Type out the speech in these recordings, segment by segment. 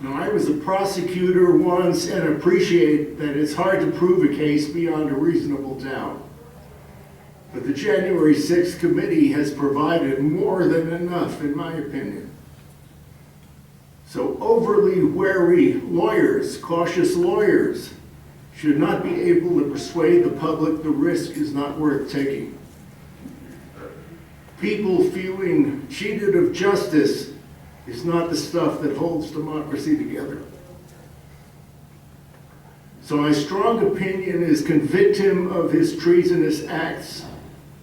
Now, I was a prosecutor once and appreciate that it's hard to prove a case beyond a reasonable doubt. But the January 6th committee has provided more than enough, in my opinion. So overly wary lawyers, cautious lawyers, should not be able to persuade the public the risk is not worth taking. People feeling cheated of justice is not the stuff that holds democracy together. So my strong opinion is convict him of his treasonous acts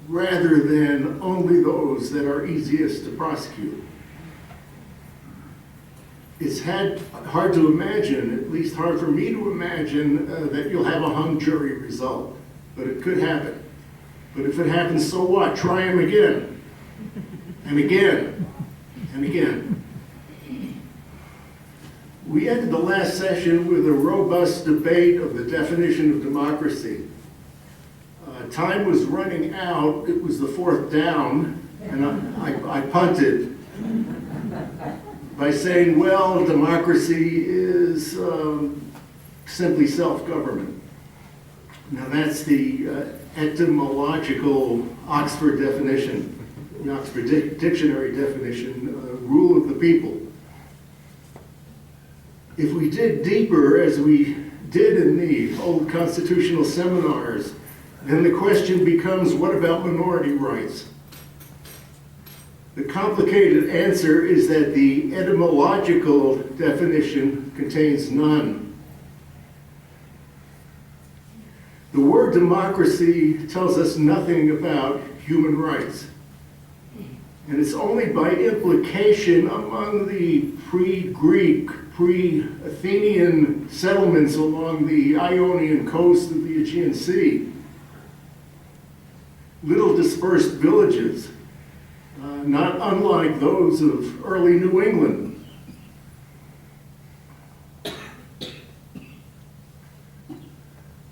rather than only those that are easiest to prosecute. It's hard to imagine, at least hard for me to imagine, that you'll have a hung jury result, but it could happen. But if it happens, so what? Try him again, and again, and again. We ended the last session with a robust debate of the definition of democracy. Time was running out. It was the fourth down, and I punted by saying, well, democracy is simply self-government. Now that's the etymological Oxford definition, the Oxford Dictionary definition, rule of the people. If we dig deeper, as we did in the old constitutional seminars, then the question becomes, what about minority rights? The complicated answer is that the etymological definition contains none. The word democracy tells us nothing about human rights. And it's only by implication among the pre-Greek, pre-Athenian settlements along the Ionian coast of the Aegean Sea, little dispersed villages, not unlike those of early New England,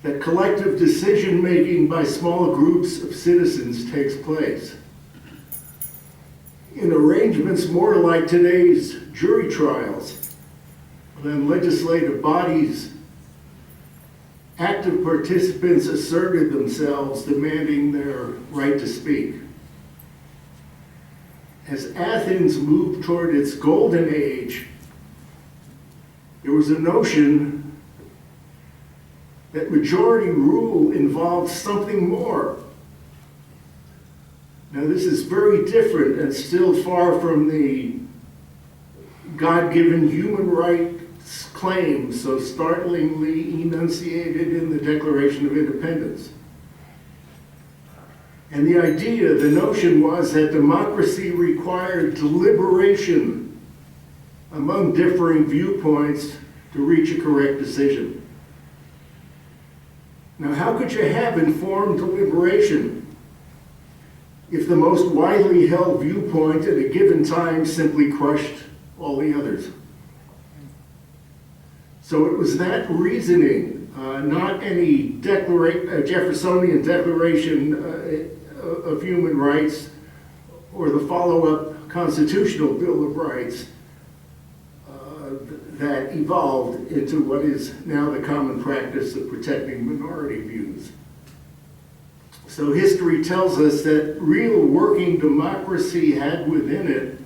that collective decision-making by small groups of citizens takes place in arrangements more like today's jury trials than legislative bodies. Active participants asserted themselves, demanding their right to speak. As Athens moved toward its golden age, there was a notion that majority rule involved something more. Now, this is very different and still far from the God-given human rights claim so startlingly enunciated in the Declaration of Independence. And the idea, the notion was that democracy required deliberation among differing viewpoints to reach a correct decision. Now, how could you have informed deliberation if the most widely held viewpoint at a given time simply crushed all the others? So it was that reasoning, not any Jeffersonian Declaration of Human Rights or the follow-up Constitutional Bill of Rights that evolved into what is now the common practice of protecting minority views. So history tells us that real working democracy had within it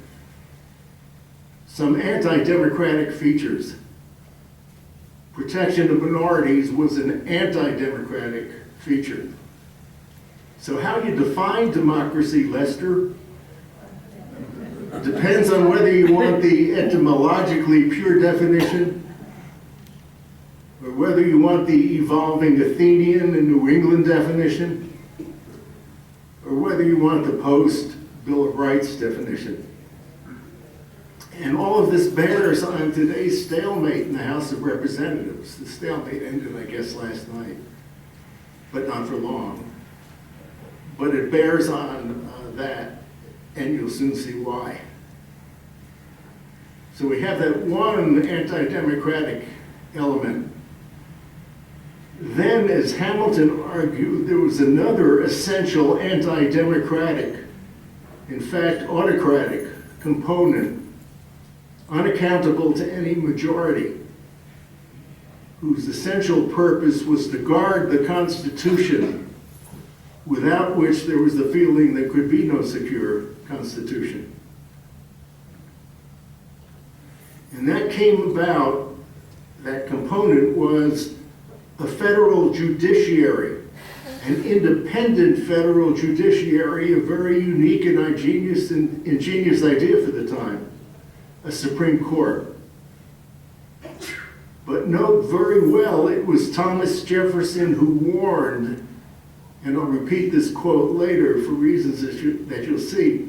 some anti-democratic features. Protection of minorities was an anti-democratic feature. So how you define democracy, Lester, depends on whether you want the etymologically pure definition or whether you want the evolving Athenian and New England definition, or whether you want the post-Bill of Rights definition. And all of this bears on today's stalemate in the House of Representatives. The stalemate ended, I guess, last night, but not for long. But it bears on that, and you'll soon see why. So we have that one anti-democratic element. Then, as Hamilton argued, there was another essential anti-democratic, in fact, autocratic component unaccountable to any majority, whose essential purpose was to guard the Constitution, without which there was the feeling there could be no secure Constitution. And that came about, that component was a federal judiciary, an independent federal judiciary, a very unique and ingenious idea for the time, a Supreme Court. But note very well, it was Thomas Jefferson who warned, and I'll repeat this quote later for reasons that you'll see,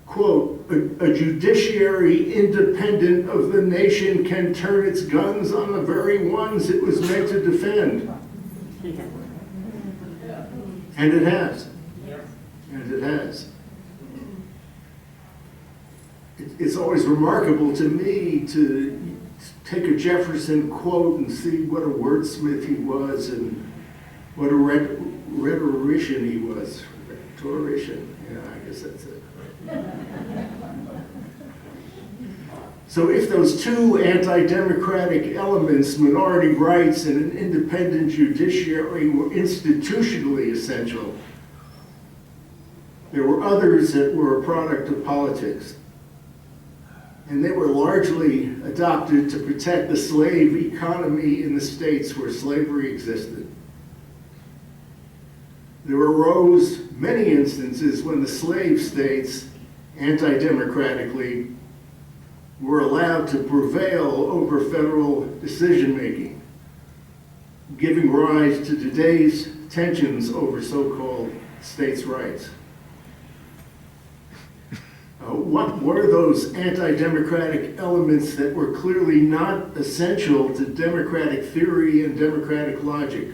quote, a judiciary independent of the nation can turn its guns on the very ones it was meant to defend. And it has. And it has. It's always remarkable to me to take a Jefferson quote and see what a wordsmith he was and what a rhetorician he was. Rhetorician, yeah, I guess that's it. So if those two anti-democratic elements, minority rights and an independent judiciary, were institutionally essential, there were others that were a product of politics. And they were largely adopted to protect the slave economy in the states where slavery existed. There arose many instances when the slave states, anti-democratically, were allowed to prevail over federal decision-making, giving rise to today's tensions over so-called states' rights. What were those anti-democratic elements that were clearly not essential to democratic theory and democratic logic?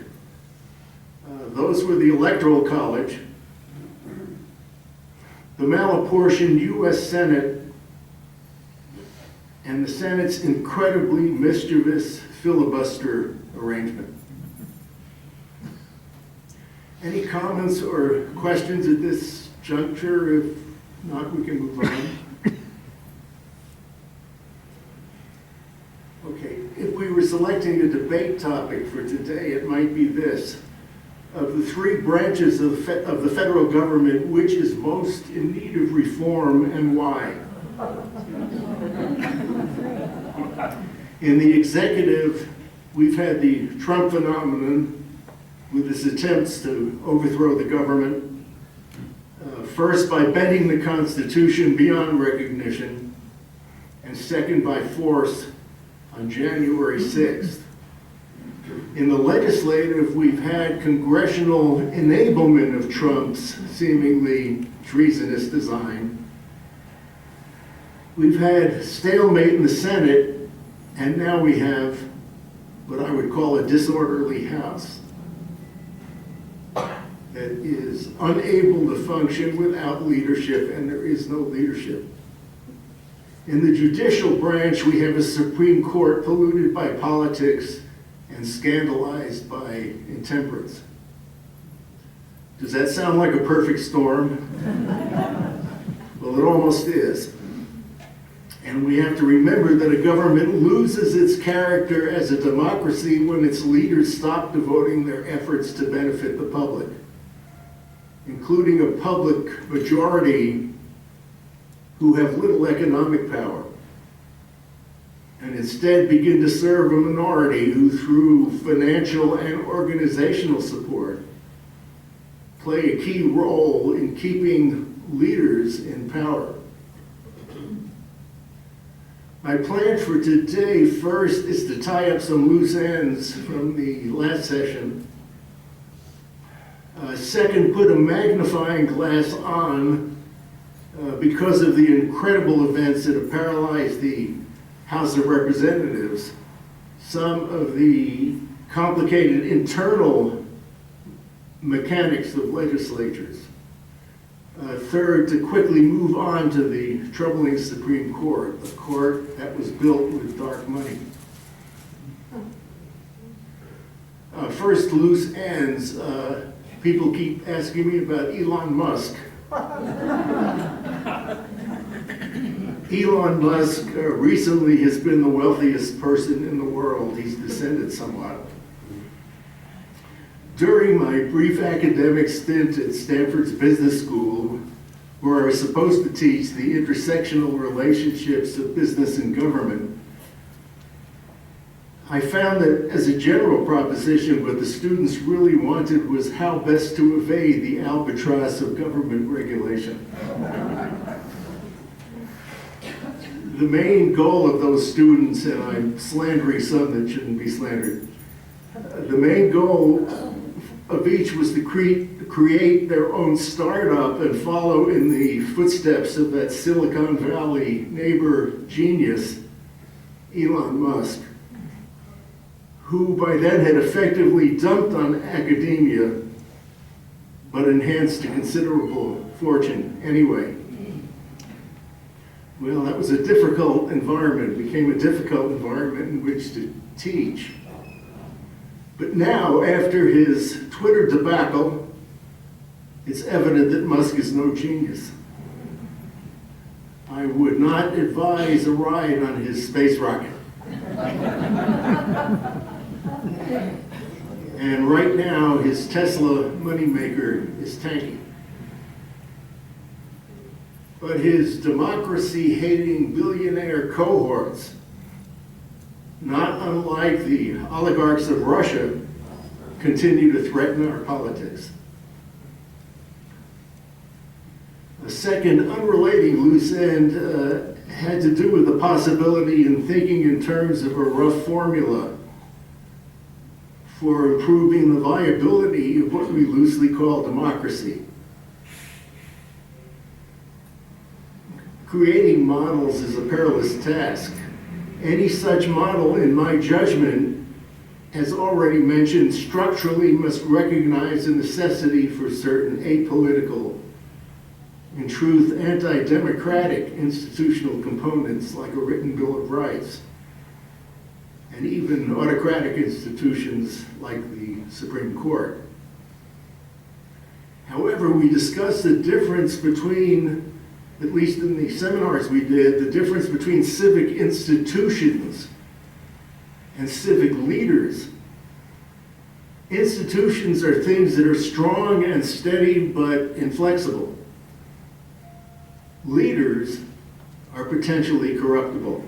Those were the Electoral College, the malapportioned U.S. Senate, and the Senate's incredibly mischievous filibuster arrangement. Any comments or questions at this juncture? If not, we can move on. Okay, if we were selecting a debate topic for today, it might be this. Of the three branches of the federal government, which is most in need of reform and why? In the executive, we've had the Trump phenomenon with his attempts to overthrow the government, first by bending the Constitution beyond recognition, and second by force on January 6th. In the legislative, we've had congressional enablement of Trump's seemingly treasonous design. We've had stalemate in the Senate, and now we have what I would call a disorderly House that is unable to function without leadership, and there is no leadership. In the judicial branch, we have a Supreme Court polluted by politics and scandalized by intemperance. Does that sound like a perfect storm? Well, it almost is. And we have to remember that a government loses its character as a democracy when its leaders stop devoting their efforts to benefit the public, including a public majority who have little economic power, and instead begin to serve a minority who, through financial and organizational support, play a key role in keeping leaders in power. My plan for today first is to tie up some loose ends from the last session. Second, put a magnifying glass on because of the incredible events that have paralyzed the House of Representatives, some of the complicated internal mechanics of legislatures. Third, to quickly move on to the troubling Supreme Court, a court that was built with dark money. First, loose ends. People keep asking me about Elon Musk. Elon Musk recently has been the wealthiest person in the world. He's descended somewhat. During my brief academic stint at Stanford's Business School, where I was supposed to teach the intersectional relationships of business and government, I found that as a general proposition, what the students really wanted was how best to evade the albatross of government regulation. The main goal of those students, and I'm slandering some that shouldn't be slandered, the main goal of each was to create their own startup and follow in the footsteps of that Silicon Valley neighbor genius, Elon Musk, who by then had effectively dumped on academia, but enhanced a considerable fortune anyway. Well, that was a difficult environment. It became a difficult environment in which to teach. But now, after his Twitter debacle, it's evident that Musk is no genius. I would not advise a ride on his space rocket. And right now, his Tesla moneymaker is tanking. But his democracy-hating billionaire cohorts, not unlike the oligarchs of Russia, continue to threaten our politics. A second unrelating loose end had to do with the possibility in thinking in terms of a rough formula for improving the viability of what we loosely call democracy. Creating models is a perilous task. Any such model, in my judgment, as already mentioned, structurally must recognize the necessity for certain apolitical, in truth, anti-democratic institutional components like a written Bill of Rights, and even autocratic institutions like the Supreme Court. However, we discussed the difference between, at least in the seminars we did, the difference between civic institutions and civic leaders. Institutions are things that are strong and steady but inflexible. Leaders are potentially corruptible.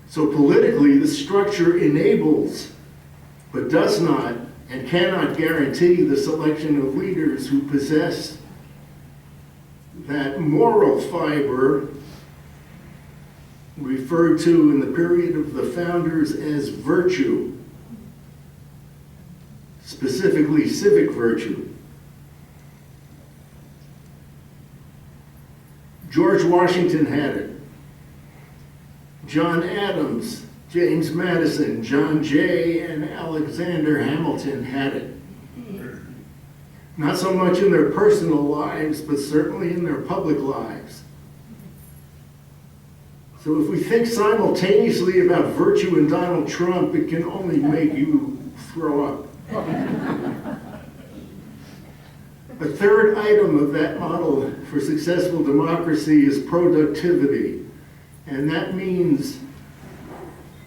So politically, the structure enables, but does not and cannot guarantee the selection of leaders who possess that moral fiber referred to in the period of the founders as virtue, specifically civic virtue. George Washington had it. John Adams, James Madison, John Jay, and Alexander Hamilton had it. Not so much in their personal lives, but certainly in their public lives. So if we think simultaneously about virtue and Donald Trump, it can only make you throw up. A third item of that model for successful democracy is productivity. And that means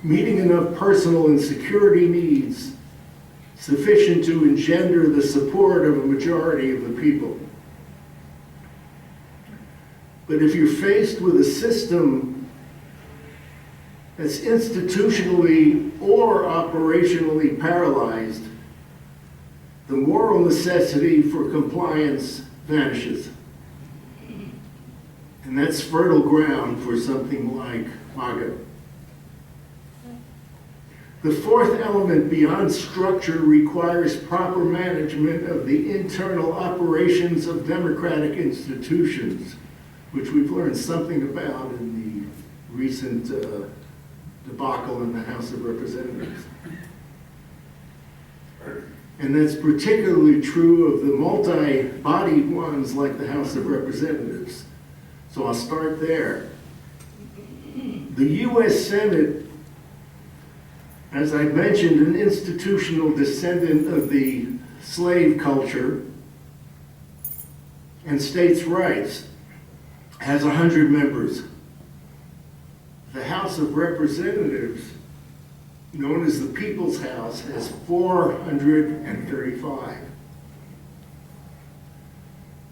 meeting enough personal and security needs sufficient to engender the support of a majority of the people. But if you're faced with a system that's institutionally or operationally paralyzed, the moral necessity for compliance vanishes. And that's fertile ground for something like MAGA. The fourth element beyond structure requires proper management of the internal operations of democratic institutions, which we've learned something about in the recent debacle in the House of Representatives. And that's particularly true of the multi-bodied ones like the House of Representatives. So I'll start there. The U.S. Senate, as I mentioned, an institutional descendant of the slave culture and states' rights, has 100 members. The House of Representatives, known as the People's House, has 435.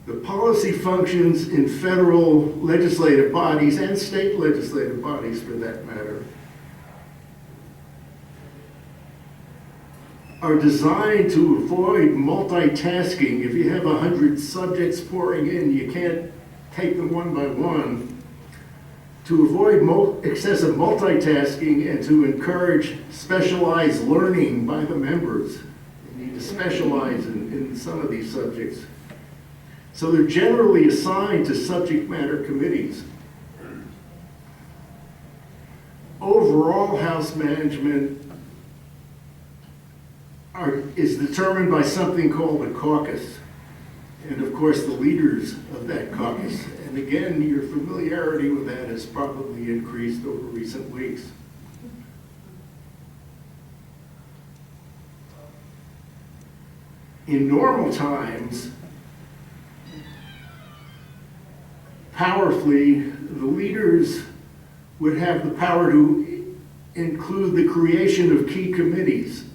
The policy functions in federal legislative bodies and state legislative bodies, for that matter, are designed to avoid multitasking. If you have 100 subjects pouring in, you can't take them one by one. To avoid excessive multitasking and to encourage specialized learning by the members. You need to specialize in some of these subjects. So they're generally assigned to subject matter committees. Overall House management is determined by something called a caucus. And of course, the leaders of that caucus. And again, your familiarity with that has probably increased over recent weeks. In normal times, powerfully, the leaders would have the power to include the creation of key committees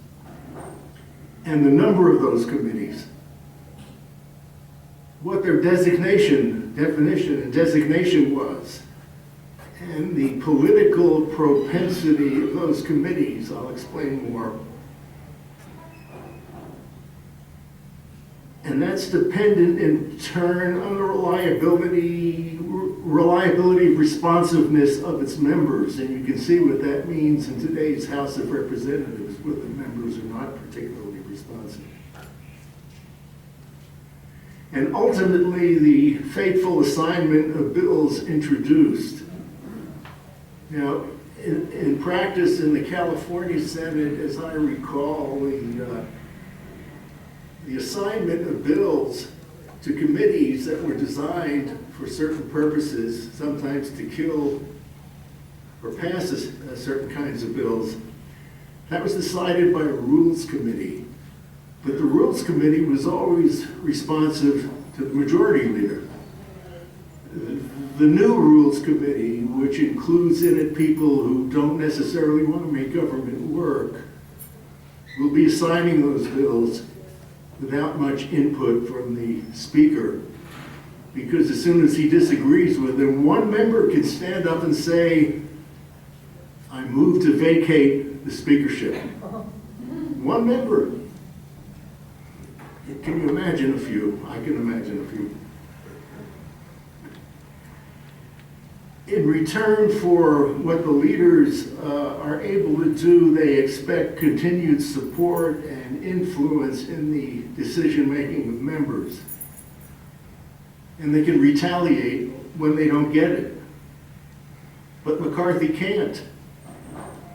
and the number of those committees, what their definition and designation was, and the political propensity of those committees. I'll explain more. And that's dependent in turn on the reliability, responsiveness of its members. And you can see what that means in today's House of Representatives, where the members are not particularly responsive. And ultimately, the fateful assignment of bills introduced. Now, in practice in the California Senate, as I recall, the assignment of bills to committees that were designed for certain purposes, sometimes to kill or pass certain kinds of bills, that was decided by a Rules Committee. But the Rules Committee was always responsive to the majority leader. The new Rules Committee, which includes in it people who don't necessarily want to make government work, will be assigning those bills without much input from the Speaker, because as soon as he disagrees with them, one member can stand up and say, I move to vacate the speakership. One member. Can you imagine a few? I can imagine a few. In return for what the leaders are able to do, they expect continued support and influence in the decision-making of members. And they can retaliate when they don't get it. But McCarthy can't.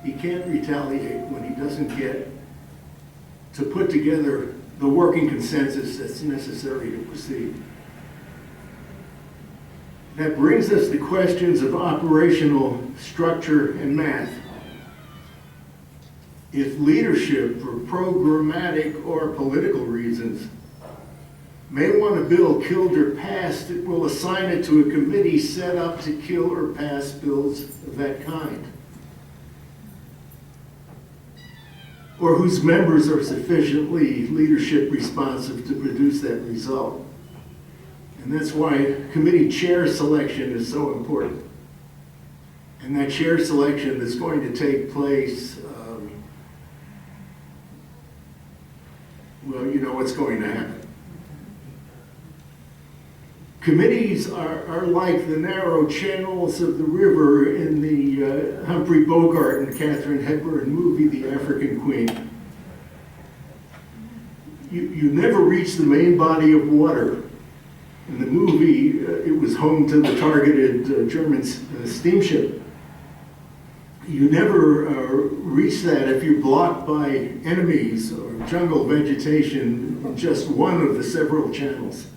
He can't retaliate when he doesn't get to put together the working consensus that's necessary to proceed. That brings us to questions of operational structure and math. If leadership, for programmatic or political reasons, may want a bill killed or passed, it will assign it to a committee set up to kill or pass bills of that kind, or whose members are sufficiently leadership responsive to produce that result. And that's why committee chair selection is so important. And that chair selection is going to take place, well, you know what's going to happen. Committees are like the narrow channels of the river in the Humphrey Bogart and Katharine Hepburn movie, The African Queen. You never reach the main body of water. In the movie, it was home to the targeted German steamship. You never reach that if you're blocked by enemies or jungle vegetation in just one of the several channels.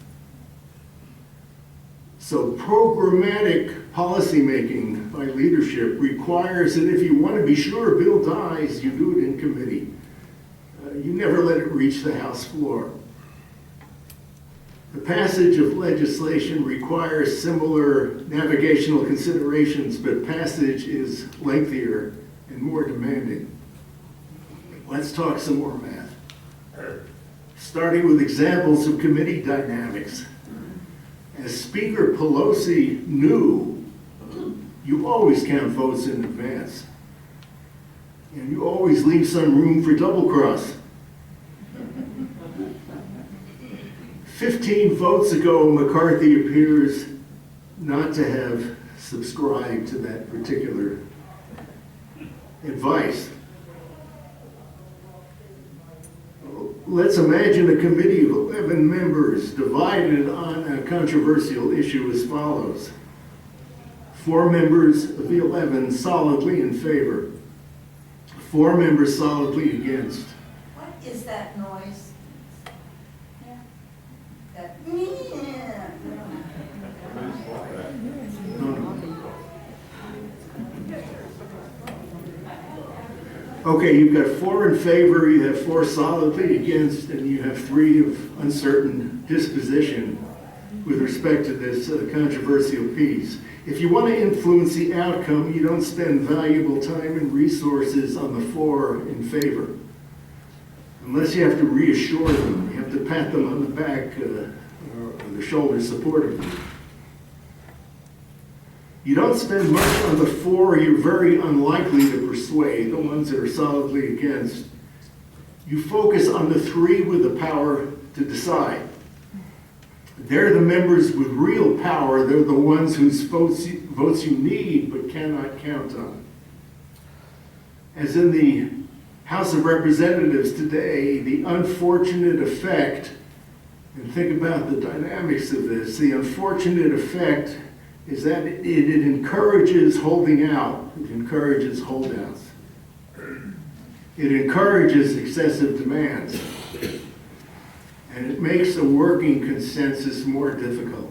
So programmatic policymaking by leadership requires that if you want to be sure a bill dies, you do it in committee. You never let it reach the House floor. The passage of legislation requires similar navigational considerations, but passage is lengthier and more demanding. Let's talk some more math. Starting with examples of committee dynamics. As Speaker Pelosi knew, you always count votes in advance. And you always leave some room for double cross. 15 votes ago, McCarthy appears not to have subscribed to that particular advice. Let's imagine a committee of 11 members divided on a controversial issue as follows. 4 members of the 11 solidly in favor. 4 members solidly against. What is that noise? That. Okay, you've got 4 in favor, you have 4 solidly against, and you have 3 of uncertain disposition with respect to this controversial piece. If you want to influence the outcome, you don't spend valuable time and resources on the 4 in favor. Unless you have to reassure them, you have to pat them on the back or the shoulder supportively. You don't spend much on the 4 you're very unlikely to persuade, the ones that are solidly against. You focus on the 3 with the power to decide. They're the members with real power. They're the ones whose votes you need but cannot count on. As in the House of Representatives today, the unfortunate effect, and think about the dynamics of this, the unfortunate effect is that it encourages holding out. It encourages holdouts. It encourages excessive demands. And it makes a working consensus more difficult.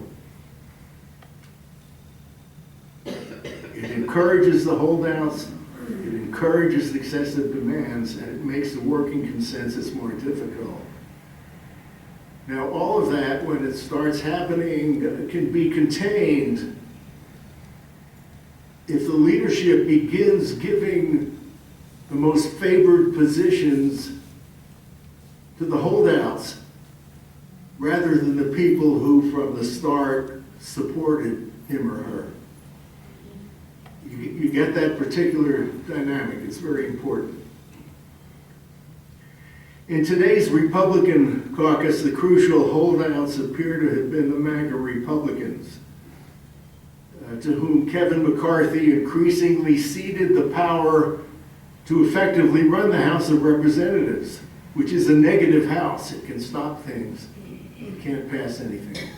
It encourages the holdouts, it encourages excessive demands, and it makes the working consensus more difficult. Now, all of that, when it starts happening, can be contained if the leadership begins giving the most favored positions to the holdouts rather than the people who from the start supported him or her. You get that particular dynamic. It's very important. In today's Republican caucus, the crucial holdouts appear to have been the MAGA Republicans, to whom Kevin McCarthy increasingly ceded the power to effectively run the House of Representatives, which is a negative house. It can stop things. It can't pass anything.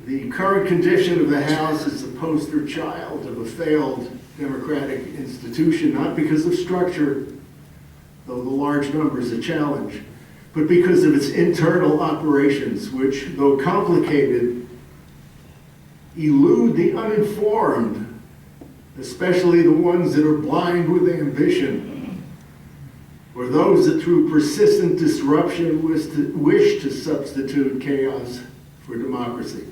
The current condition of the House is the poster child of a failed democratic institution, not because of structure, though the large number is a challenge, but because of its internal operations, which, though complicated, elude the uninformed, especially the ones that are blind with ambition, or those that through persistent disruption wish to substitute chaos for democracy.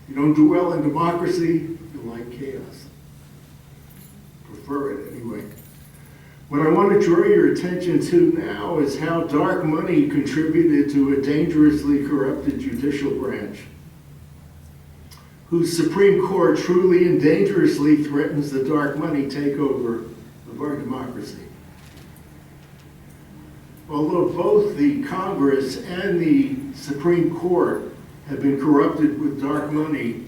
You don't do well in democracy, you like chaos. Prefer it anyway. What I want to draw your attention to now is how dark money contributed to a dangerously corrupted judicial branch, whose Supreme Court truly and dangerously threatens the dark money takeover of our democracy. Although both the Congress and the Supreme Court have been corrupted with dark money,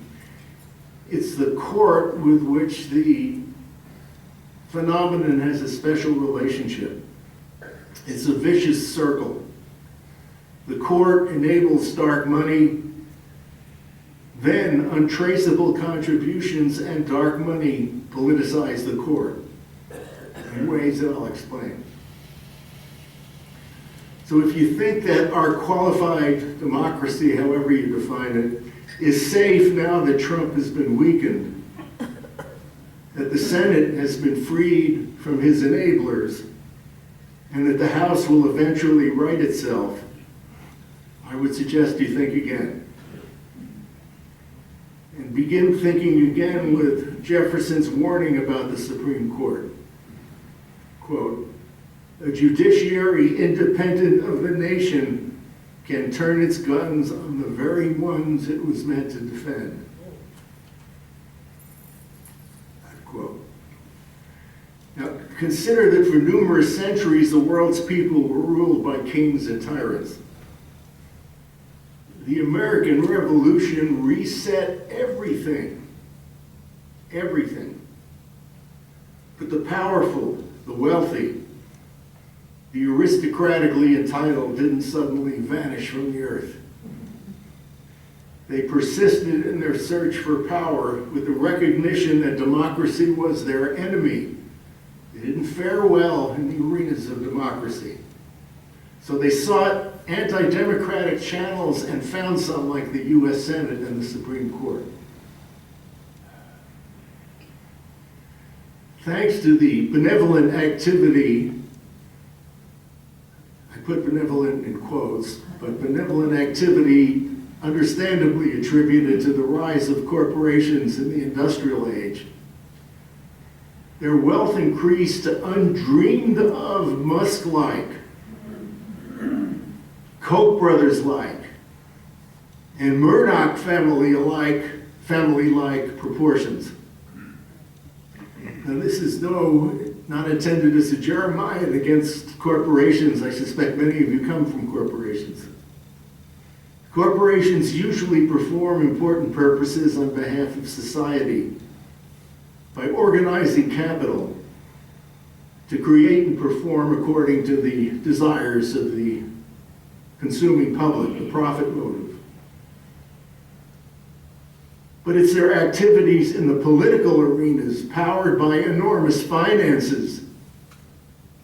it's the court with which the phenomenon has a special relationship. It's a vicious circle. The court enables dark money, then untraceable contributions and dark money politicize the court in ways that I'll explain. So if you think that our qualified democracy, however you define it, is safe now that Trump has been weakened, that the Senate has been freed from his enablers, and that the House will eventually right itself, I would suggest you think again. And begin thinking again with Jefferson's warning about the Supreme Court. Quote, "A judiciary independent of the nation can turn its guns on the very ones it was meant to defend." Quote. Now, consider that for numerous centuries, the world's people were ruled by kings and tyrants. The American Revolution reset everything. Everything. But the powerful, the wealthy, the aristocratically entitled didn't suddenly vanish from the earth. They persisted in their search for power with the recognition that democracy was their enemy. They didn't fare well in the arenas of democracy. So they sought anti-democratic channels and found some like the U.S. Senate and the Supreme Court. Thanks to the benevolent activity, I put benevolent in quotes, but benevolent activity understandably attributed to the rise of corporations in the industrial age, their wealth increased to undreamed of Musk-like, Koch brothers-like, and Murdoch family-like proportions. Now this is not intended as a Jeremiah against corporations. I suspect many of you come from corporations. Corporations usually perform important purposes on behalf of society by organizing capital to create and perform according to the desires of the consuming public, the profit motive. But it's their activities in the political arenas, powered by enormous finances,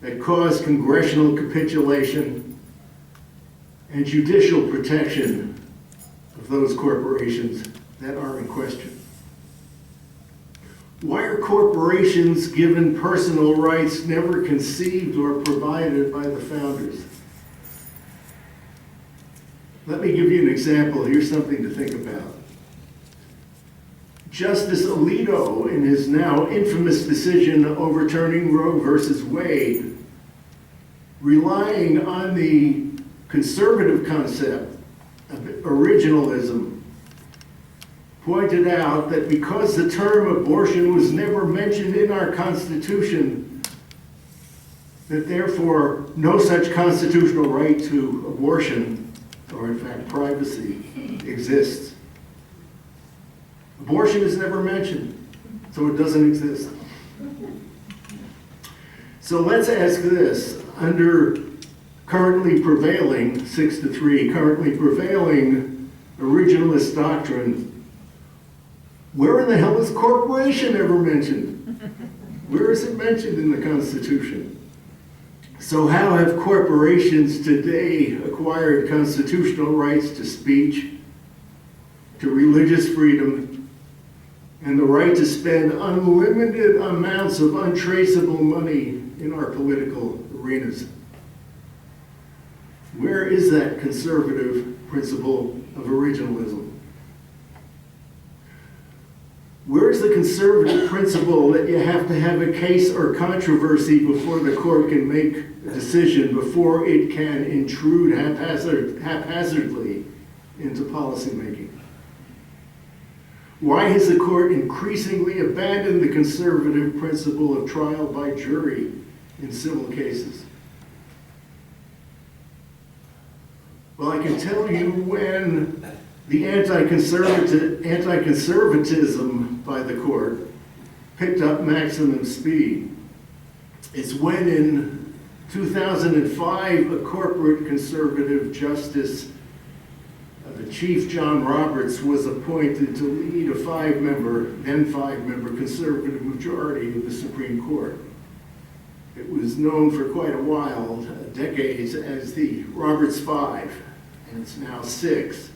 that cause congressional capitulation and judicial protection of those corporations that are in question. Why are corporations given personal rights never conceived or provided by the founders? Let me give you an example. Here's something to think about. Justice Alito, in his now infamous decision overturning Roe versus Wade, relying on the conservative concept of originalism, pointed out that because the term abortion was never mentioned in our Constitution, that therefore no such constitutional right to abortion, or in fact privacy, exists. Abortion is never mentioned, so it doesn't exist. So let's ask this. Under currently prevailing, 6-3, currently prevailing originalist doctrine, where in the hell is corporation ever mentioned? Where is it mentioned in the Constitution? So how have corporations today acquired constitutional rights to speech, to religious freedom, and the right to spend unlimited amounts of untraceable money in our political arenas? Where is that conservative principle of originalism? Where's the conservative principle that you have to have a case or controversy before the court can make a decision, before it can intrude haphazardly into policymaking? Why has the court increasingly abandoned the conservative principle of trial by jury in civil cases? Well, I can tell you when the anti-conservatism by the court picked up maximum speed. It's when in 2005 a corporate conservative justice, Chief John Roberts, was appointed to lead a then five-member conservative majority of the Supreme Court. It was known for quite a while, decades, as the Roberts Five, and it's now 6.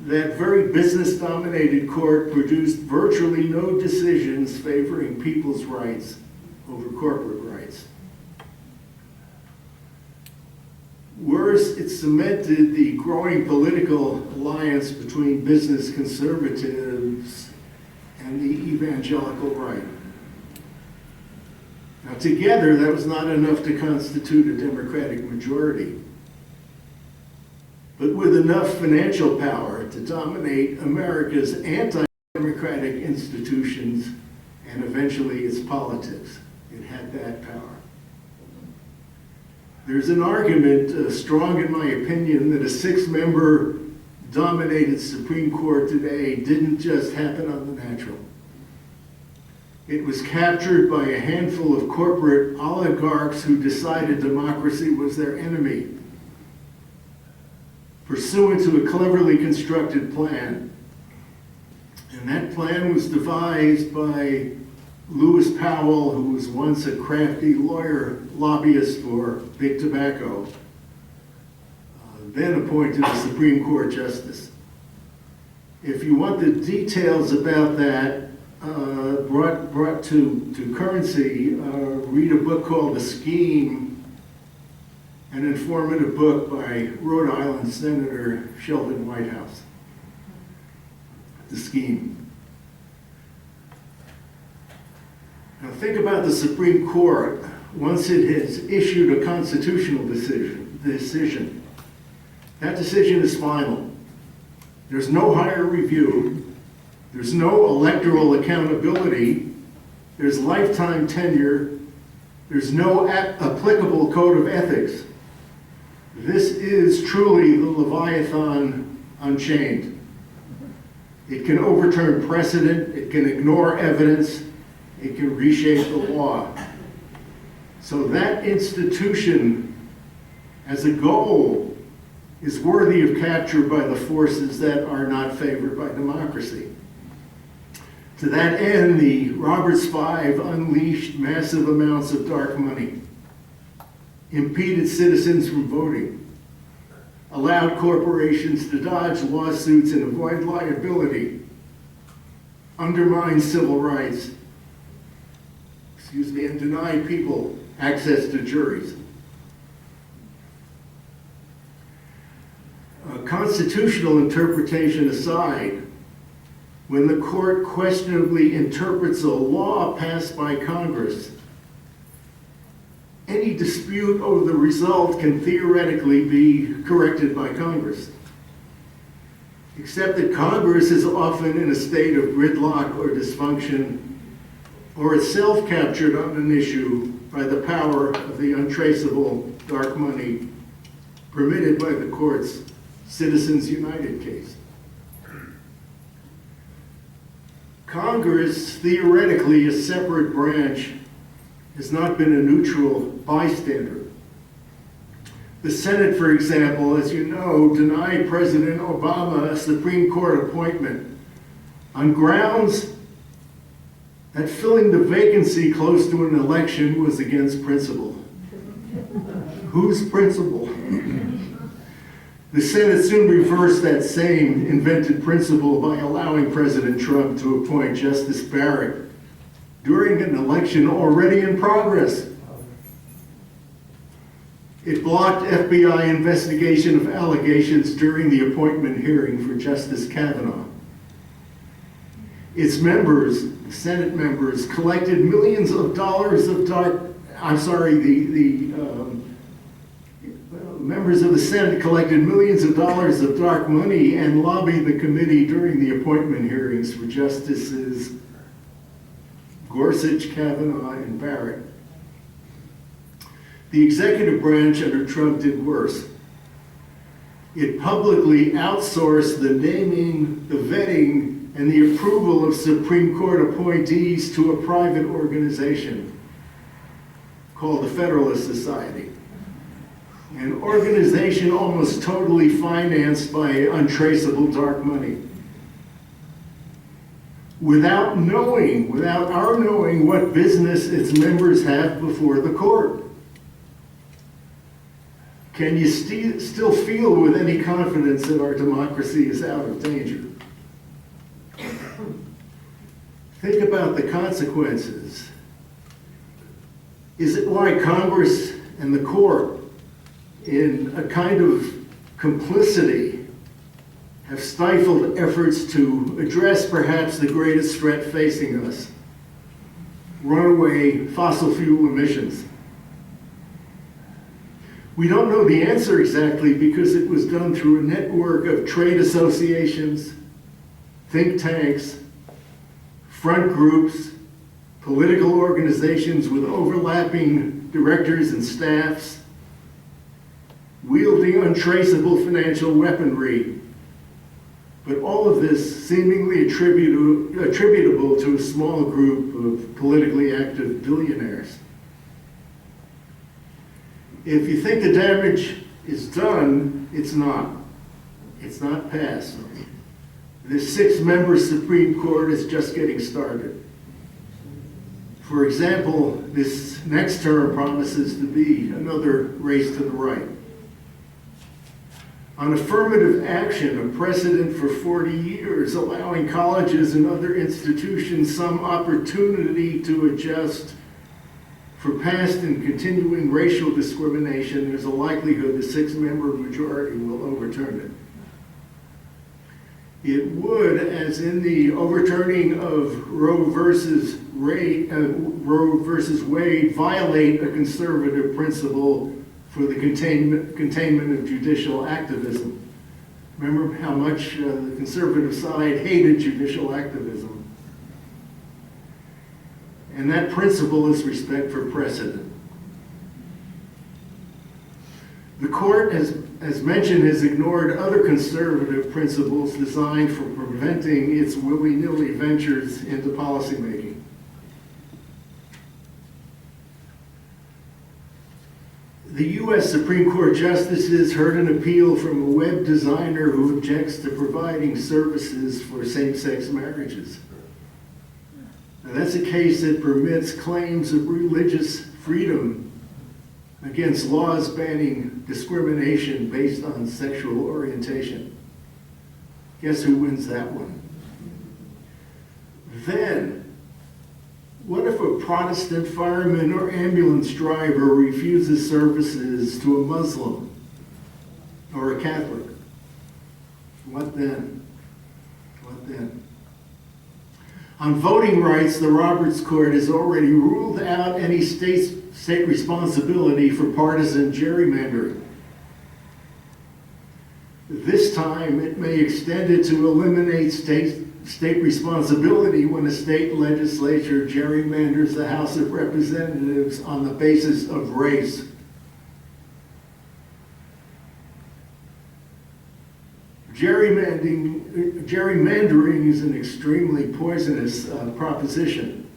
That very business-dominated court produced virtually no decisions favoring people's rights over corporate rights. Worse, it cemented the growing political alliance between business conservatives and the evangelical right. Now, together, that was not enough to constitute a Democratic majority, but with enough financial power to dominate America's anti-democratic institutions and eventually its politics. It had that power. There's an argument, strong in my opinion, that a 6-member dominated Supreme Court today didn't just happen on the natural. It was captured by a handful of corporate oligarchs who decided democracy was their enemy, pursuant to a cleverly constructed plan. And that plan was devised by Lewis Powell, who was once a crafty lawyer lobbyist for big tobacco, then appointed a Supreme Court justice. If you want the details about that brought to currency, read a book called The Scheme, an informative book by Rhode Island Senator Sheldon Whitehouse. The Scheme. Now think about the Supreme Court once it has issued a constitutional decision. That decision is final. There's no higher review. There's no electoral accountability. There's lifetime tenure. There's no applicable code of ethics. This is truly the Leviathan Unchained. It can overturn precedent. It can ignore evidence. It can reshape the law. So that institution, as a goal, is worthy of capture by the forces that are not favored by democracy. To that end, the Roberts Five unleashed massive amounts of dark money, impeded citizens from voting, allowed corporations to dodge lawsuits and avoid liability, undermined civil rights, and denied people access to juries. Constitutional interpretation aside, when the court questionably interprets a law passed by Congress, any dispute over the result can theoretically be corrected by Congress. Except that Congress is often in a state of gridlock or dysfunction, or itself captured on an issue by the power of the untraceable dark money permitted by the court's Citizens United case. Congress, theoretically a separate branch, has not been a neutral bystander. The Senate, for example, as you know, denied President Obama a Supreme Court appointment on grounds that filling the vacancy close to an election was against principle. Whose principle? The Senate soon reversed that same invented principle by allowing President Trump to appoint Justice Barrett during an election already in progress. It blocked FBI investigation of allegations during the appointment hearing for Justice Kavanaugh. Its members, Senate members, collected millions of dollars of members of the Senate collected millions of dollars of dark money and lobbied the committee during the appointment hearings for Justices Gorsuch, Kavanaugh, and Barrett. The executive branch under Trump did worse. It publicly outsourced the naming, the vetting, and the approval of Supreme Court appointees to a private organization called the Federalist Society, an organization almost totally financed by untraceable dark money. Without our knowing what business its members have before the court. Can you still feel with any confidence that our democracy is out of danger? Think about the consequences. Is it why Congress and the court in a kind of complicity, have stifled efforts to address perhaps the greatest threat facing us: runaway fossil fuel emissions. We don't know the answer exactly because it was done through a network of trade associations, think tanks, front groups, political organizations with overlapping directors and staffs, wielding untraceable financial weaponry. But all of this seemingly attributable to a small group of politically active billionaires. If you think the damage is done, it's not. It's not past. This 6-member Supreme Court is just getting started. For example, this next term promises to be another race to the right. On affirmative action, a precedent for 40 years, allowing colleges and other institutions some opportunity to adjust for past and continuing racial discrimination, there's a likelihood the 6-member majority will overturn it. It would, as in the overturning of Roe versus Wade, violate a conservative principle for the containment of judicial activism. Remember how much the conservative side hated judicial activism. And that principle is respect for precedent. The court, as mentioned, has ignored other conservative principles designed for preventing its willy-nilly ventures into policymaking. The U.S. Supreme Court justices heard an appeal from a web designer who objects to providing services for same-sex marriages. Now, that's a case that permits claims of religious freedom against laws banning discrimination based on sexual orientation. Guess who wins that one? Then, what if a Protestant fireman or ambulance driver refuses services to a Muslim or a Catholic? What then? What then? On voting rights, the Roberts Court has already ruled out any state responsibility for partisan gerrymandering. This time, it may extend it to eliminate state responsibility when a state legislature gerrymanders the House of Representatives on the basis of race. Gerrymandering is an extremely poisonous proposition.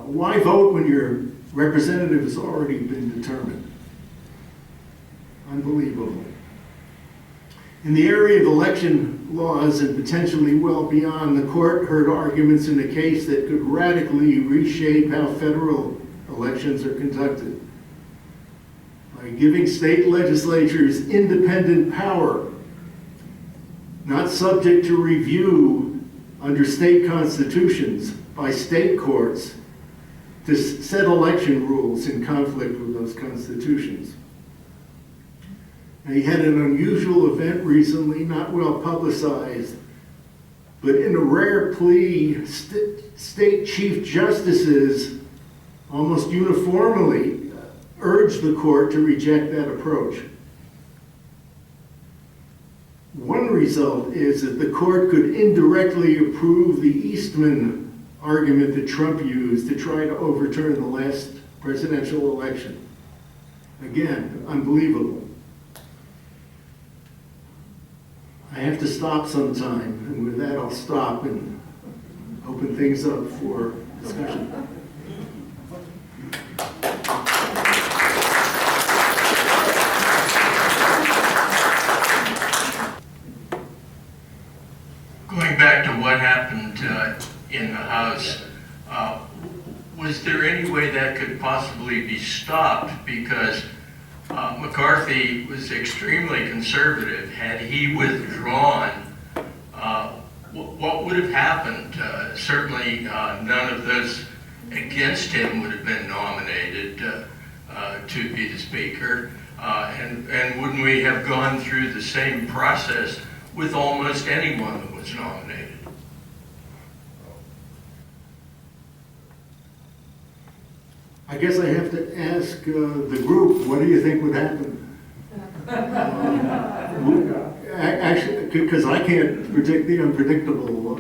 Why vote when your representative has already been determined? Unbelievable. In the area of election laws and potentially well beyond, the court heard arguments in a case that could radically reshape how federal elections are conducted by giving state legislatures independent power, not subject to review under state constitutions by state courts, to set election rules in conflict with those constitutions. Now, he had an unusual event recently, not well publicized, but in a rare plea, state chief justices almost uniformly urged the court to reject that approach. One result is that the court could indirectly approve the Eastman argument that Trump used to try to overturn the last presidential election. Again, unbelievable. I have to stop sometime, and with that I'll stop and open things up for discussion. Going back to what happened in the House, was there any way that could possibly be stopped? Because McCarthy was extremely conservative. Had he withdrawn, what would have happened? Certainly none of those against him would have been nominated to be the Speaker. And wouldn't we have gone through the same process with almost anyone that was nominated? I guess I have to ask the group, what do you think would happen? Actually, because I can't predict the unpredictable.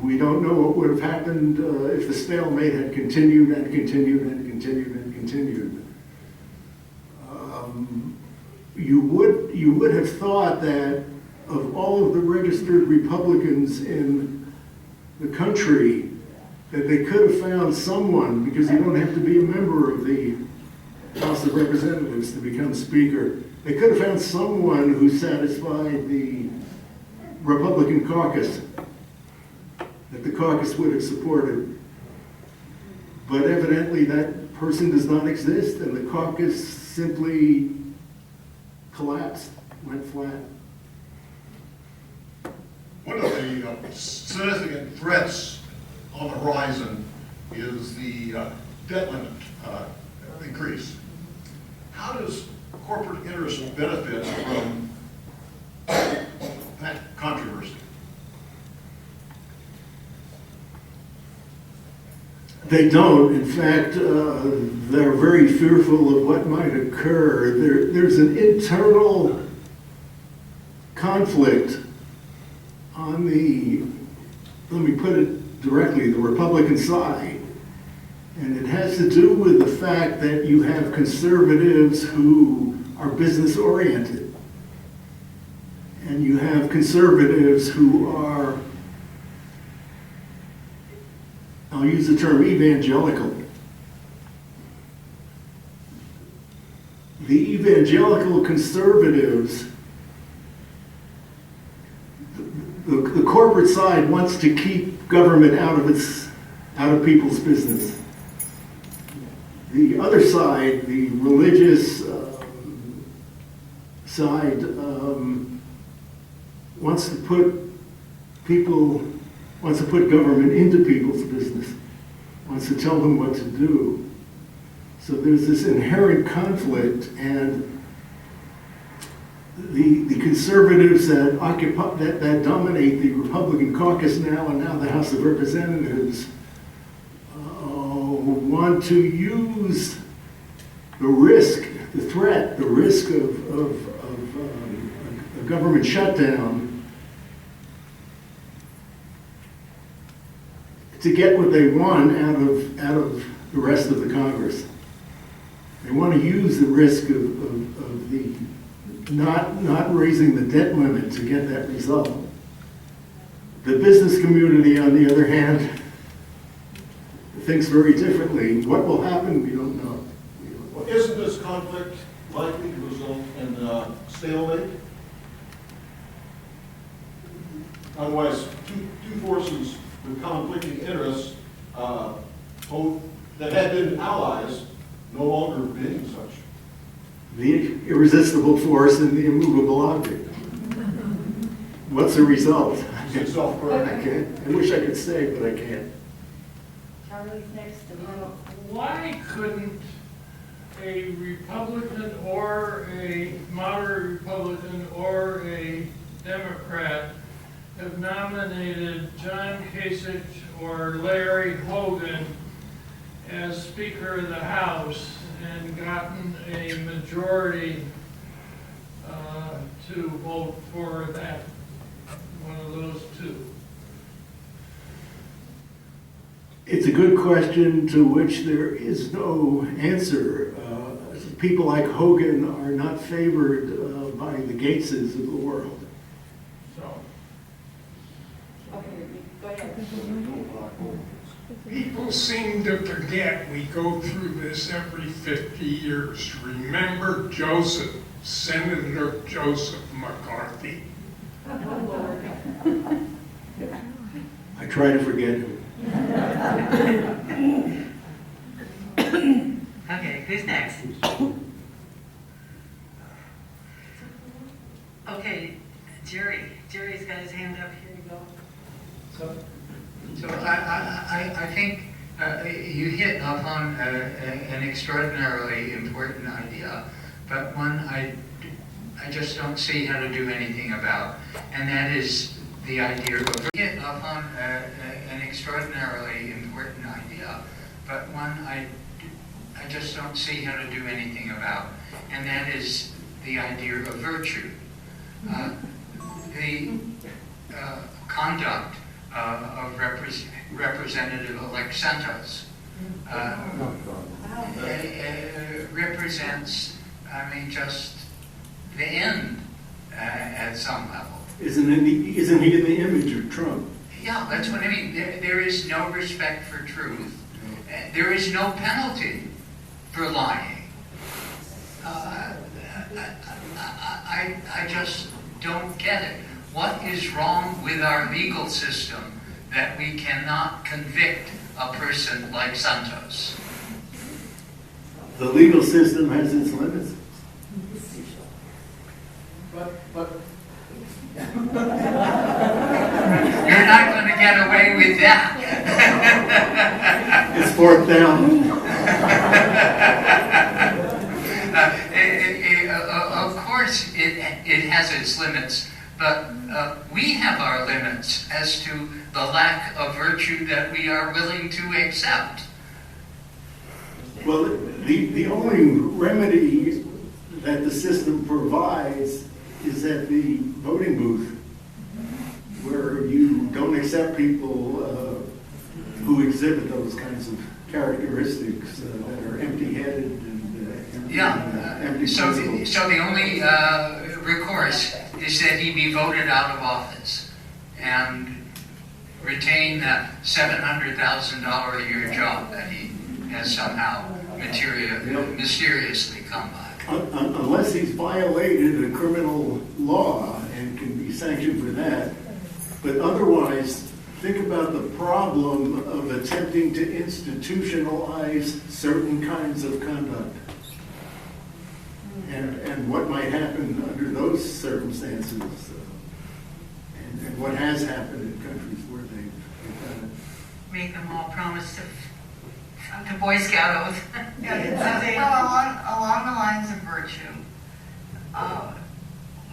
We don't know what would have happened if the stalemate had continued and continued and continued and continued. You would have thought that of all of the registered Republicans in the country, that they could have found someone, because you don't have to be a member of the House of Representatives to become Speaker. They could have found someone who satisfied the Republican caucus, that the caucus would have supported. But evidently that person does not exist, and the caucus simply collapsed, went flat. One of the significant threats on the horizon is the debt limit increase. How does corporate interest benefit from that controversy? They don't. In fact, they're very fearful of what might occur. There's an internal conflict on the, let me put it directly, the Republican side. And it has to do with the fact that you have conservatives who are business oriented. And you have conservatives who are, I'll use the term evangelical. The evangelical conservatives, the corporate side wants to keep government out of people's business. The other side, the religious side, wants to put government into people's business, wants to tell them what to do. So there's this inherent conflict, and the conservatives that dominate the Republican caucus now, and now the House of Representatives, want to use the risk, the threat, the risk of a government shutdown to get what they want out of the rest of the Congress. They want to use the risk of the not raising the debt limit to get that result. The business community, on the other hand, thinks very differently. What will happen, we don't know. Well, isn't this conflict likely to result in stalemate? Otherwise, two forces with conflicting interests, both that had been allies, no longer being such. The irresistible force and the immovable object. What's the result? It's self-correct. I can't. I wish I could say, but I can't. Charlie's next to me. Why couldn't a Republican or a moderate Republican or a Democrat have nominated John Kasich or Larry Hogan as Speaker of the House and gotten a majority to vote for that, one of those two? It's a good question to which there is no answer. People like Hogan are not favored by the Gateses of the world. So, Okay, go ahead. People seem to forget we go through this every 50 years. Remember Joseph, Senator Joseph McCarthy? I try to forget him. Okay, who's next? Okay, Jerry. Jerry's got his hand up. Here you go. So I think you hit upon an extraordinarily important idea, but one I just don't see how to do anything about, and that is the idea of hit upon an extraordinarily important idea, but one I just don't see how to do anything about, and that is the idea of virtue. The conduct of Representative-elect Santos represents, I mean, just the end at some level. Isn't he in the image of Trump? Yeah, that's what I mean. There is no respect for truth. There is no penalty for lying. I just don't get it. What is wrong with our legal system that we cannot convict a person like Santos? The legal system has its limits. But You're not going to get away with that. It's fourth down. Of course, it has its limits, but we have our limits as to the lack of virtue that we are willing to accept. Well, the only remedy that the system provides is at the voting booth, where you don't accept people who exhibit those kinds of characteristics that are empty-headed and empty So principles. the only recourse is that he be voted out of office and retain that $700,000 a year job that he has somehow mysteriously come by. Unless he's violated a criminal law and can be sanctioned for that. But otherwise, think about the problem of attempting to institutionalize certain kinds of conduct. And what might happen under those circumstances, and what has happened in countries where they've done it. Make them all promise to Boy Scout oath. Well, along the lines of virtue,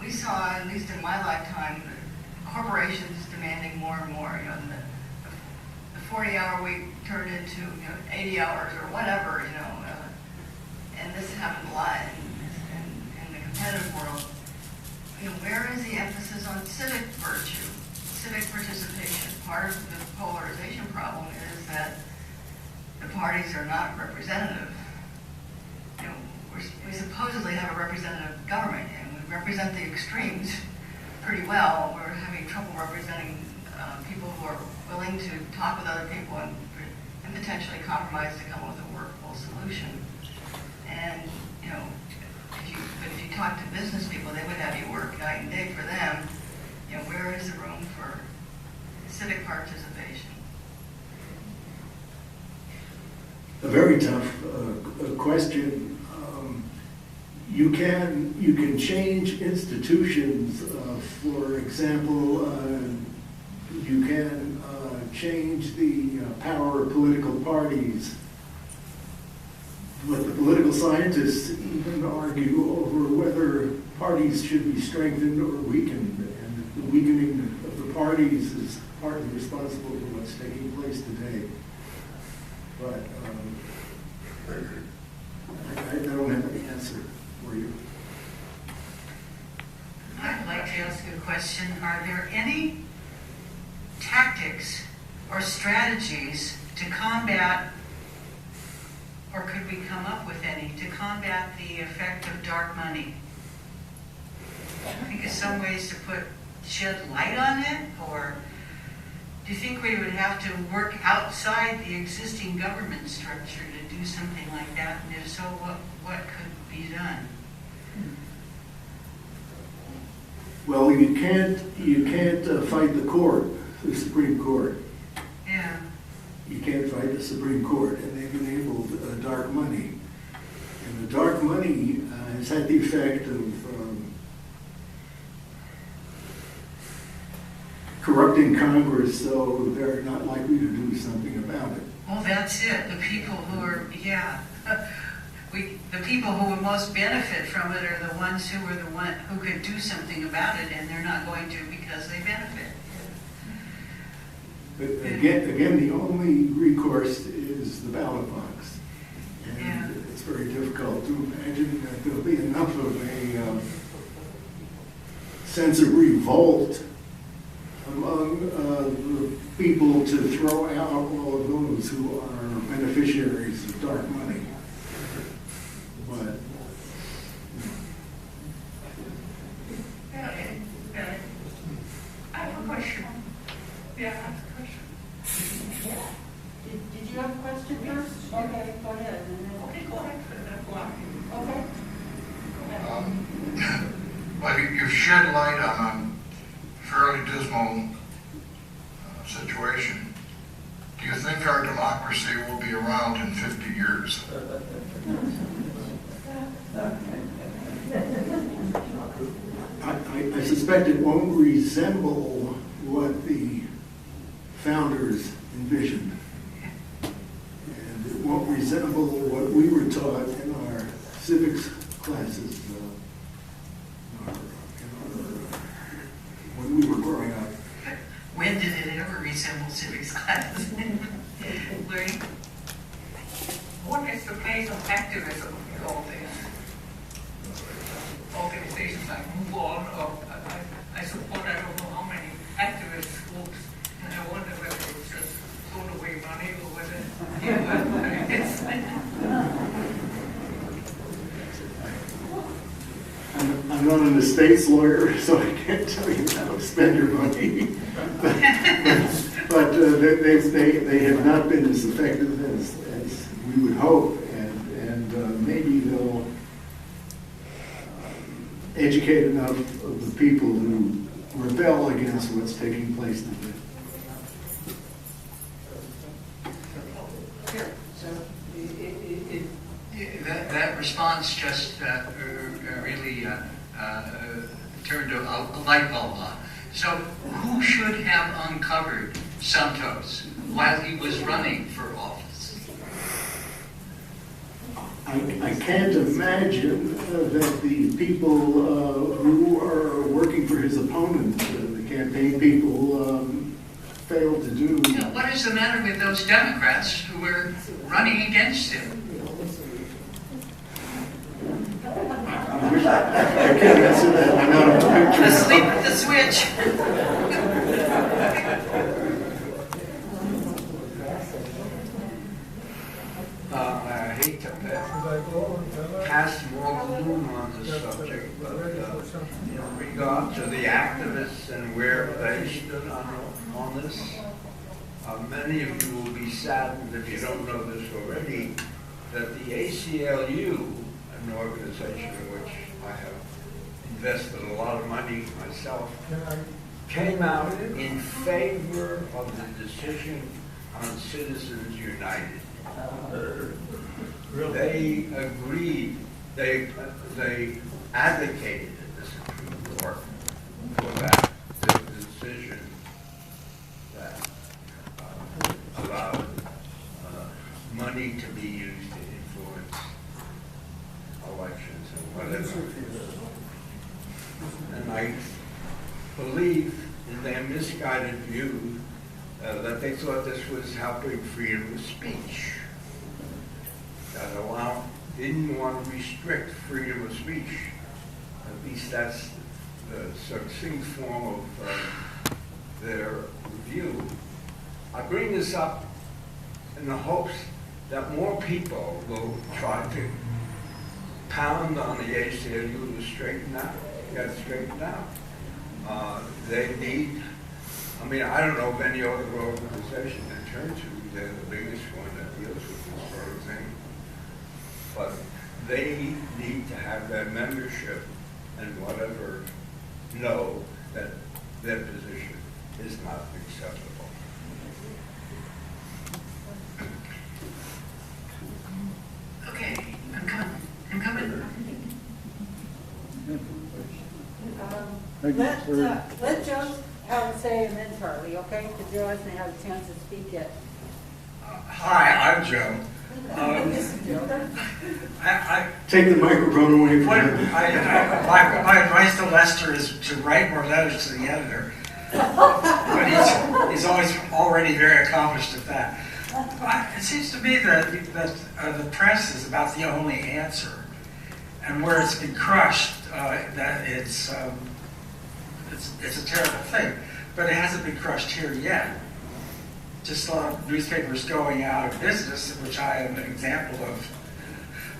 we saw, at least in my lifetime, corporations demanding more and more. You know, the 40-hour week turned into 80 hours or whatever. And this happened a lot in the competitive world. Where is the emphasis on civic virtue, civic participation? Part of the polarization problem is that the parties are not representative. We supposedly have a representative government, and we represent the extremes pretty well. We're having trouble representing people who are willing to talk with other people and potentially compromise to come up with a workable solution. And if you talk to business people, they would have you work night and day for them. Where is the room for civic participation? A very tough question. You can change institutions. For example, you can change the power of political parties. But the political scientists even argue over whether parties should be strengthened or weakened, and the weakening of the parties is partly responsible for what's taking place today. But I don't have any answer for you. I'd like to ask you a question. Are there any tactics or strategies to combat, or could we come up with any, to combat the effect of dark money? I think of some ways to shed light on it, or do you think we would have to work outside the existing government structure to do something like that? And if so, what could be done? Well, you can't fight the court, the Supreme Court. Yeah. You can't fight the Supreme Court, and they've enabled dark money. And the dark money has had the effect of corrupting Congress, so they're not likely to do something about it. Well, that's it. The people who are, the people who would most benefit from it are the ones who could do something about it, and they're not going to because they benefit. But again, the only recourse is the ballot box. Yeah. And it's very difficult to imagine that there'll be enough of a sense of revolt among the people to throw out all of those who are beneficiaries of dark money. But I have a question. Yeah, I have a question. Did you have a question first? Okay, go ahead. And then- Okay, go ahead. Okay. Well, you've shed light on a fairly dismal situation. Do you think our democracy will be around in 50 years? I suspect it won't resemble what the founders envisioned. And it won't resemble what we were taught in our civics classes when we were growing up. When did it ever resemble civics class? Larry? What is the place of activism in all this? Organizations like Move On, or I support I don't know how many activist groups, and I wonder whether it's just thrown away money or whether I'm not an estates lawyer, so I can't tell you how to spend your money. But they have not been as effective as we would hope, and maybe they'll educate enough of the people who rebel against what's taking place today. That response just really turned a light bulb on. So who should have uncovered Santos while he was running for office? I can't imagine that the people who are working for his opponent, the campaign people, failed to do. What is the matter with those Democrats who were running against him? I wish I can't answer that. I'm out of the picture. Asleep at the switch. I hate to cast more gloom on the subject, but in regard to the activists and where they stood on this, many of you will be saddened if you don't know this already, that the ACLU, an organization in which I have invested a lot of money myself, came out in favor of the decision on Citizens United. They agreed, they advocated in the Supreme Court for that decision that allowed money to be used to influence elections and whatever. And I believe in their misguided view that they thought this was helping freedom of speech. That didn't want to restrict freedom of speech. At least that's the succinct form of their view. I bring this up in the hopes that more people will try to pound on the ACLU to get straightened out. They need, I don't know of any other organization to turn to. They're the biggest one that deals with this sort of thing. But they need to have their membership and whatever know that their position is not acceptable. Okay, I'm coming. Let Joe have a say and then Charlie, okay? Because Joe hasn't had a chance to speak yet. Hi, I'm Joe. I, Take the microphone away from what, him. my advice to Lester is to write more letters to the editor. But he's already very accomplished at that. But it seems to me that the press is about the only answer, and where it's been crushed, that it's a terrible thing. But it hasn't been crushed here yet. Just a lot of newspapers going out of business, which I am an example of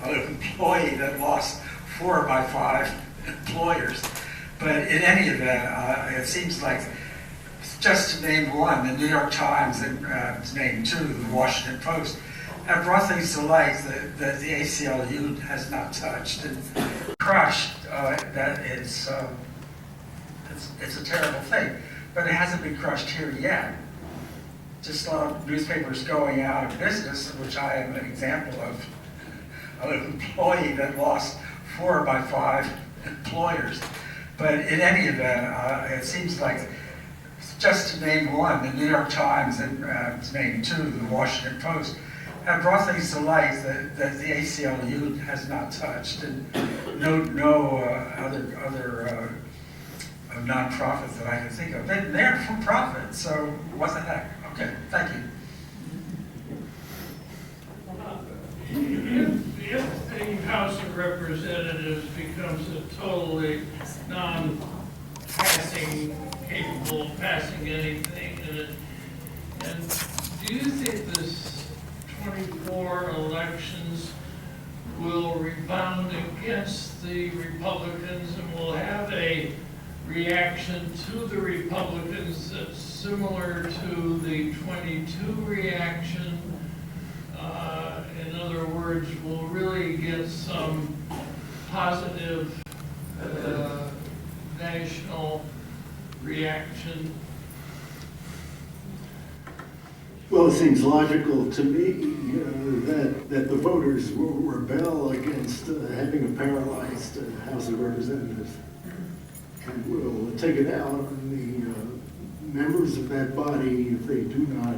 an employee that lost 4 of my 5 employers. But in any event, it seems like, just to name one, the New York Times, and to name 2, the Washington Post, have brought things to light that the ACLU has not touched and crushed. That it's a terrible thing, but it hasn't been crushed here yet. Just a lot of newspapers going out of business, which I am an example of an employee that lost 4 of my 5 employers. But in any event, it seems like, just to name one, the New York Times, and to name 2, the Washington Post, have brought things to light that the ACLU has not touched, and no other nonprofit that I can think of. They're for profit, so what the heck? Okay, thank you. If the House of Representatives becomes a totally capable of passing anything, and do you think this 24 elections will rebound against the Republicans and will have a reaction to the Republicans that's similar to the 22 reaction? In other words, we'll really get some positive national reaction. Well, it seems logical to me that the voters will rebel against having a paralyzed House of Representatives, and will take it out on the members of that body if they do not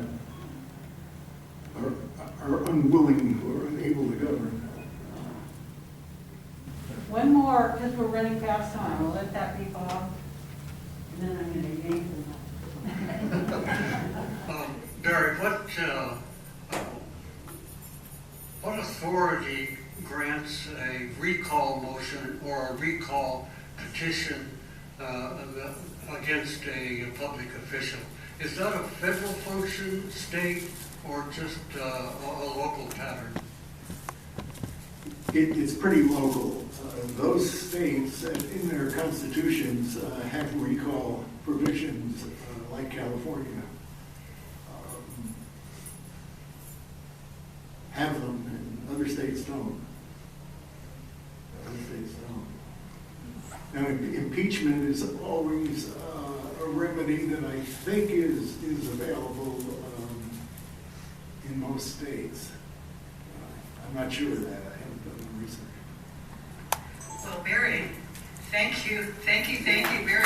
are unwilling or unable to govern. One more, because we're running past time. We'll let that be Bob. And then I'm going to yank them. Barry, what authority grants a recall motion or a recall petition against a public official? Is that a federal function, state, or just a local pattern? It's pretty local. Those states in their constitutions have recall provisions, like California. Have them, and other states don't. Now, impeachment is always a remedy that I think is available in most states. I'm not sure of that. I haven't done the research. Well, Barry, thank you very